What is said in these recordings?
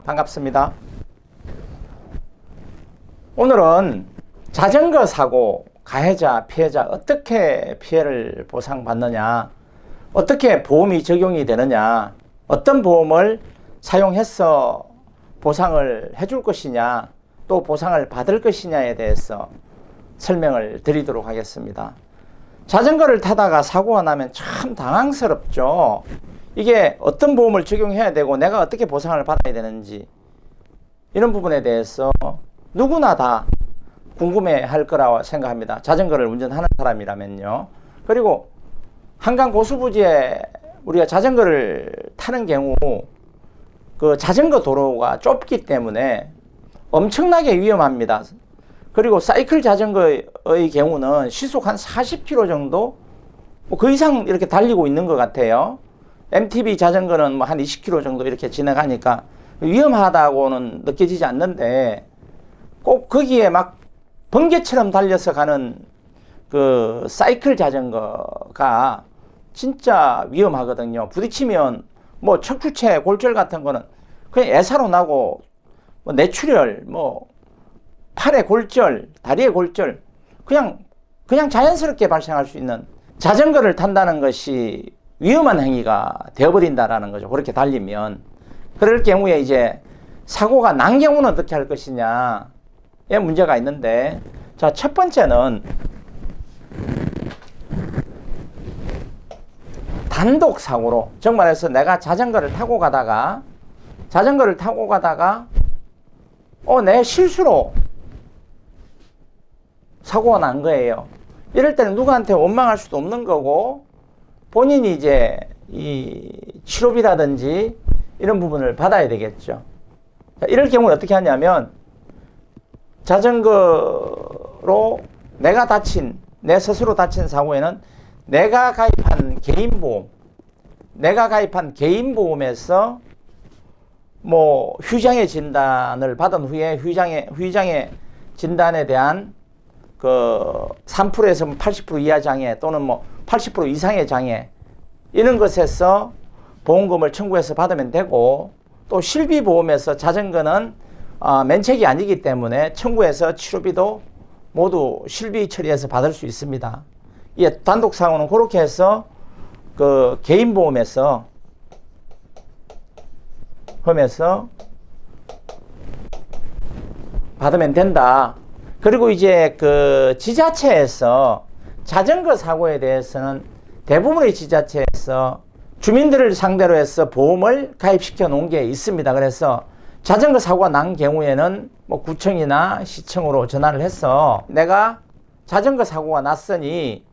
반갑습니다. 오늘은 자전거 사고 가해자, 피해자 어떻게 피해를 보상받느냐, 어떻게 보험이 적용이 되느냐, 어떤 보험을 사용해서 보상을 해줄 것이냐, 또 보상을 받을 것이냐에 대해서 설명을 드리도록 하겠습니다. 자전거를 타다가 사고가 나면 참 당황스럽죠. 이게 어떤 보험을 적용해야 되고 내가 어떻게 보상을 받아야 되는지, 이런 부분에 대해서 누구나 다 궁금해 할 거라고 생각합니다. 자전거를 운전하는 사람이라면요. 그리고 한강 고수부지에 우리가 자전거를 타는 경우 그 자전거 도로가 좁기 때문에 엄청나게 위험합니다. 그리고 사이클 자전거의 경우는 시속 한 40km 정도 그 이상 이렇게 달리고 있는 것 같아요. MTB 자전거는 뭐 한 20km 정도 이렇게 지나가니까 위험하다고는 느껴지지 않는데, 꼭 거기에 막 번개처럼 달려서 가는 그 사이클 자전거가 진짜 위험하거든요. 부딪히면 뭐 척추체 골절 같은 거는 그냥 애사로 나고, 뭐 뇌출혈, 뭐 팔의 골절, 다리의 골절, 그냥 자연스럽게 발생할 수 있는, 자전거를 탄다는 것이 위험한 행위가 되어버린다라는 거죠. 그렇게 달리면. 그럴 경우에 이제 사고가 난 경우는 어떻게 할 것이냐에 문제가 있는데, 자, 첫 번째는 단독 사고로, 정말해서 내가 자전거를 타고 가다가 내 실수로 사고가 난 거예요. 이럴 때는 누구한테 원망할 수도 없는 거고, 본인이 이제 이 치료비라든지 이런 부분을 받아야 되겠죠. 자, 이럴 경우는 어떻게 하냐면, 자전거로 내 스스로 다친 사고에는 내가 가입한 개인보험에서 뭐 휴장의 진단을 받은 후에 휴장의 진단에 대한 그 3%에서 80% 이하 장애 또는 뭐 80% 이상의 장애, 이런 것에서 보험금을 청구해서 받으면 되고, 또 실비보험에서 자전거는 면책이 아니기 때문에 청구해서 치료비도 모두 실비 처리해서 받을 수 있습니다. 이 단독 사고는 그렇게 해서 그 개인보험에서 받으면 된다. 그리고 이제 그 지자체에서 자전거 사고에 대해서는 대부분의 지자체에서 주민들을 상대로 해서 보험을 가입시켜 놓은 게 있습니다. 그래서 자전거 사고가 난 경우에는 뭐 구청이나 시청으로 전화를 해서 내가 자전거 사고가 났으니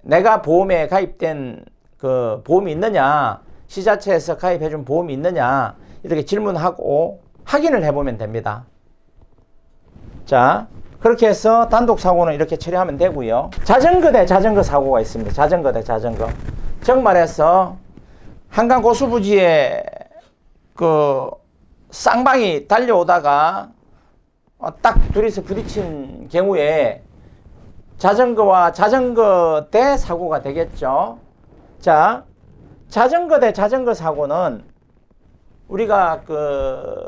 내가 보험에 가입된 그 보험이 있느냐, 지자체에서 가입해 준 보험이 있느냐, 이렇게 질문하고 확인을 해보면 됩니다. 자, 그렇게 해서 단독 사고는 이렇게 처리하면 되고요. 자전거 대 자전거 사고가 있습니다. 자전거 대 자전거. 정말해서 한강 고수부지에 그 쌍방이 달려오다가 딱 둘이서 부딪힌 경우에 자전거와 자전거 대 사고가 되겠죠. 자, 자전거 대 자전거 사고는 우리가 그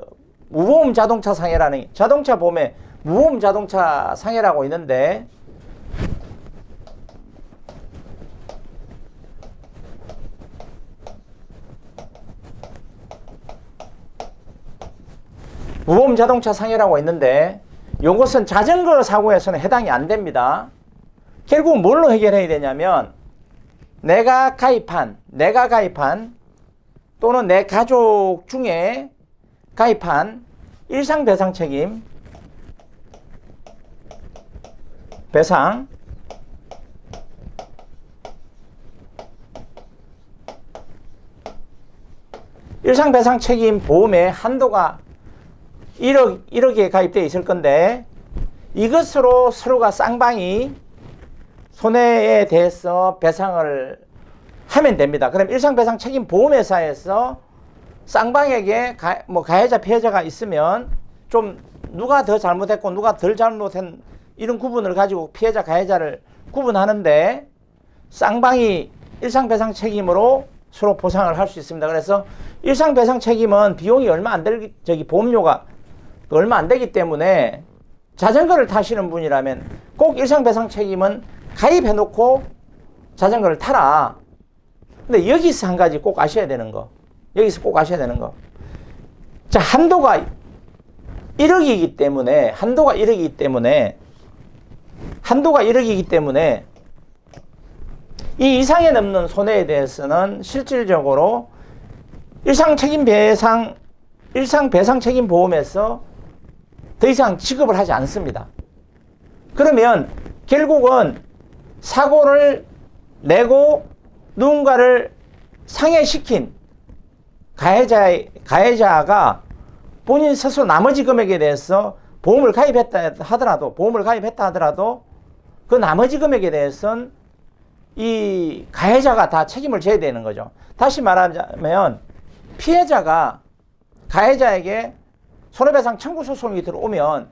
무보험 자동차 상해라는, 자동차 보험에 무보험 자동차 상해라고 있는데, 무보험 자동차 상해라고 있는데, 이것은 자전거 사고에서는 해당이 안 됩니다. 결국 뭘로 해결해야 되냐면, 내가 가입한 또는 내 가족 중에 가입한 일상배상 책임 배상, 일상배상 책임 보험의 한도가 1억에 가입되어 있을 건데, 이것으로 서로가 쌍방이 손해에 대해서 배상을 하면 됩니다. 그럼 일상배상 책임 보험회사에서 쌍방에게 가해자 피해자가 있으면 좀 누가 더 잘못했고 누가 덜 잘못한 이런 구분을 가지고 피해자 가해자를 구분하는데, 쌍방이 일상배상 책임으로 서로 보상을 할 수 있습니다. 그래서 일상배상 책임은 비용이 얼마 안 될, 보험료가 얼마 안 되기 때문에 자전거를 타시는 분이라면 꼭 일상배상 책임은 가입해놓고 자전거를 타라. 근데 여기서 한 가지 꼭 아셔야 되는 거. 여기서 꼭 아셔야 되는 거. 자, 한도가 1억이기 때문에, 한도가 1억이기 때문에 이 이상에 넘는 손해에 대해서는 실질적으로 일상배상 책임 보험에서 더 이상 지급을 하지 않습니다. 그러면 결국은 사고를 내고 누군가를 상해시킨 가해자가 본인 스스로 나머지 금액에 대해서 보험을 가입했다 하더라도 그 나머지 금액에 대해서는 이 가해자가 다 책임을 져야 되는 거죠. 다시 말하자면 피해자가 가해자에게 손해배상 청구 소송이 들어오면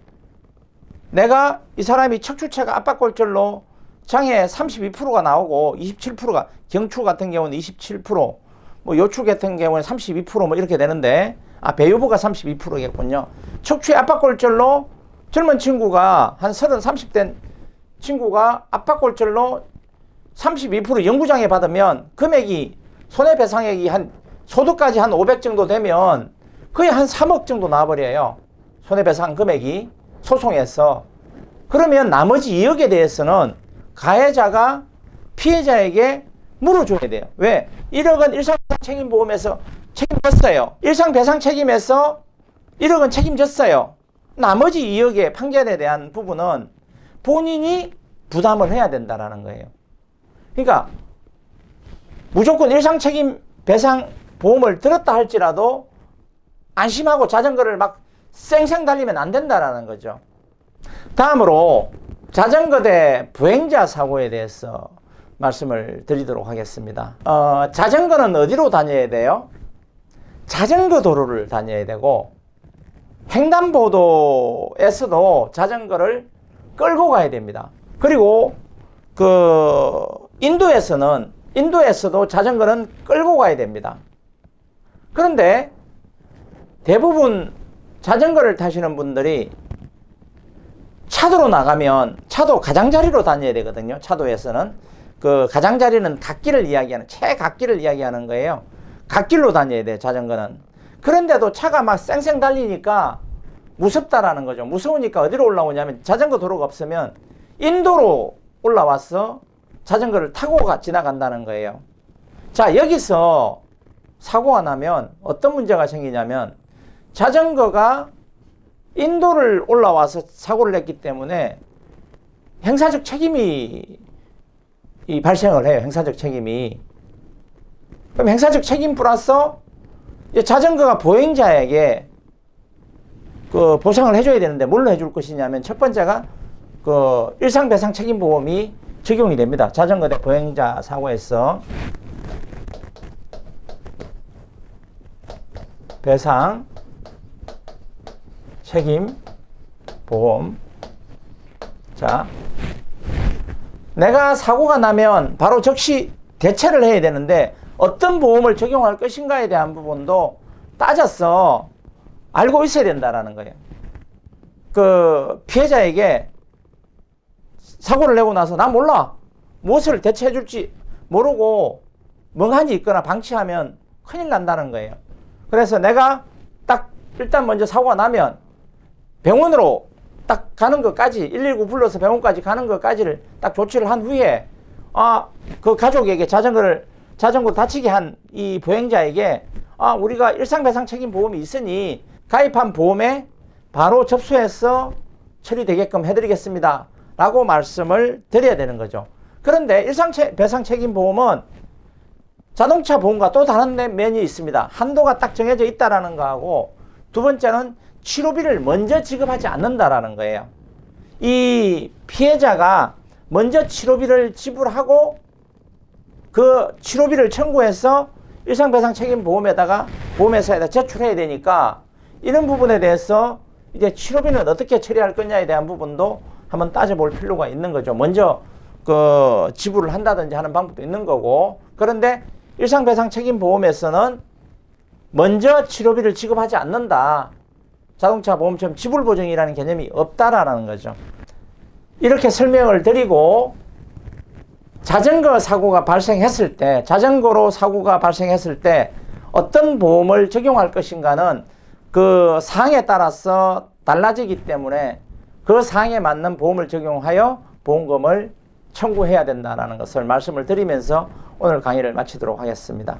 내가 이 사람이 척추체가 압박골절로 장애 32%가 나오고 27%가 경추 같은 경우는 27%, 뭐 요추 같은 경우는 32% 뭐 이렇게 되는데 배유부가 32%겠군요. 척추의 압박골절로 젊은 친구가 한 30, 30대 친구가 압박골절로 32% 영구장애 받으면 금액이 손해배상액이 한 소득까지 한 500 정도 되면 거의 한 3억 정도 나와버려요. 손해배상 금액이 소송에서. 그러면 나머지 2억에 대해서는 가해자가 피해자에게 물어줘야 돼요. 왜? 1억은 일상배상 책임보험에서 책임졌어요. 일상배상 책임에서 1억은 책임졌어요. 나머지 2억의 판결에 대한 부분은 본인이 부담을 해야 된다는 거예요. 그러니까 무조건 일상책임배상 보험을 들었다 할지라도 안심하고 자전거를 막 쌩쌩 달리면 안 된다는 거죠. 다음으로 자전거 대 보행자 사고에 대해서 말씀을 드리도록 하겠습니다. 자전거는 어디로 다녀야 돼요? 자전거 도로를 다녀야 되고 횡단보도에서도 자전거를 끌고 가야 됩니다. 그리고 인도에서도 자전거는 끌고 가야 됩니다. 그런데 대부분 자전거를 타시는 분들이 차도로 나가면 차도 가장자리로 다녀야 되거든요. 차도에서는 그 가장자리는 갓길을 이야기하는 최갓길을 이야기하는 거예요. 갓길로 다녀야 돼요. 자전거는. 그런데도 차가 막 쌩쌩 달리니까 무섭다라는 거죠. 무서우니까 어디로 올라오냐면 자전거 도로가 없으면 인도로 올라와서 자전거를 타고 지나간다는 거예요. 자, 여기서 사고가 나면 어떤 문제가 생기냐면 자전거가 인도를 올라와서 사고를 냈기 때문에 행사적 책임이 발생을 해요. 행사적 책임이. 그럼 행사적 책임 플러스 자전거가 보행자에게 그 보상을 해줘야 되는데 뭘로 해줄 것이냐면 첫 번째가 그 일상배상 책임보험이 적용이 됩니다. 자전거 대 보행자 사고에서 배상 책임보험. 자, 내가 사고가 나면 바로 즉시 대처를 해야 되는데 어떤 보험을 적용할 것인가에 대한 부분도 따져서 알고 있어야 된다는 거예요. 그 피해자에게 사고를 내고 나서 나 몰라, 무엇을 대처해 줄지 모르고 멍하니 있거나 방치하면 큰일 난다는 거예요. 그래서 내가 딱 일단 먼저 사고가 나면 병원으로 딱 가는 것까지 119 불러서 병원까지 가는 것까지를 딱 조치를 한 후에 그 가족에게 자전거 다치게 한 이 보행자에게 우리가 일상배상 책임보험이 있으니 가입한 보험에 바로 접수해서 처리되게끔 해드리겠습니다 라고 말씀을 드려야 되는 거죠. 그런데 일상배상 책임보험은 자동차 보험과 또 다른 면이 있습니다. 한도가 딱 정해져 있다라는 거하고 두 번째는 치료비를 먼저 지급하지 않는다라는 거예요. 이 피해자가 먼저 치료비를 지불하고 그 치료비를 청구해서 일상배상 책임보험에다가 보험회사에다 제출해야 되니까 이런 부분에 대해서 이제 치료비는 어떻게 처리할 거냐에 대한 부분도 한번 따져볼 필요가 있는 거죠. 먼저 그 지불을 한다든지 하는 방법도 있는 거고. 그런데 일상배상책임보험에서는 먼저 치료비를 지급하지 않는다. 자동차 보험처럼 지불보증이라는 개념이 없다라는 거죠. 이렇게 설명을 드리고 자전거 사고가 발생했을 때, 자전거로 사고가 발생했을 때 어떤 보험을 적용할 것인가는 그 사항에 따라서 달라지기 때문에 그 사항에 맞는 보험을 적용하여 보험금을 청구해야 된다는 것을 말씀을 드리면서 오늘 강의를 마치도록 하겠습니다.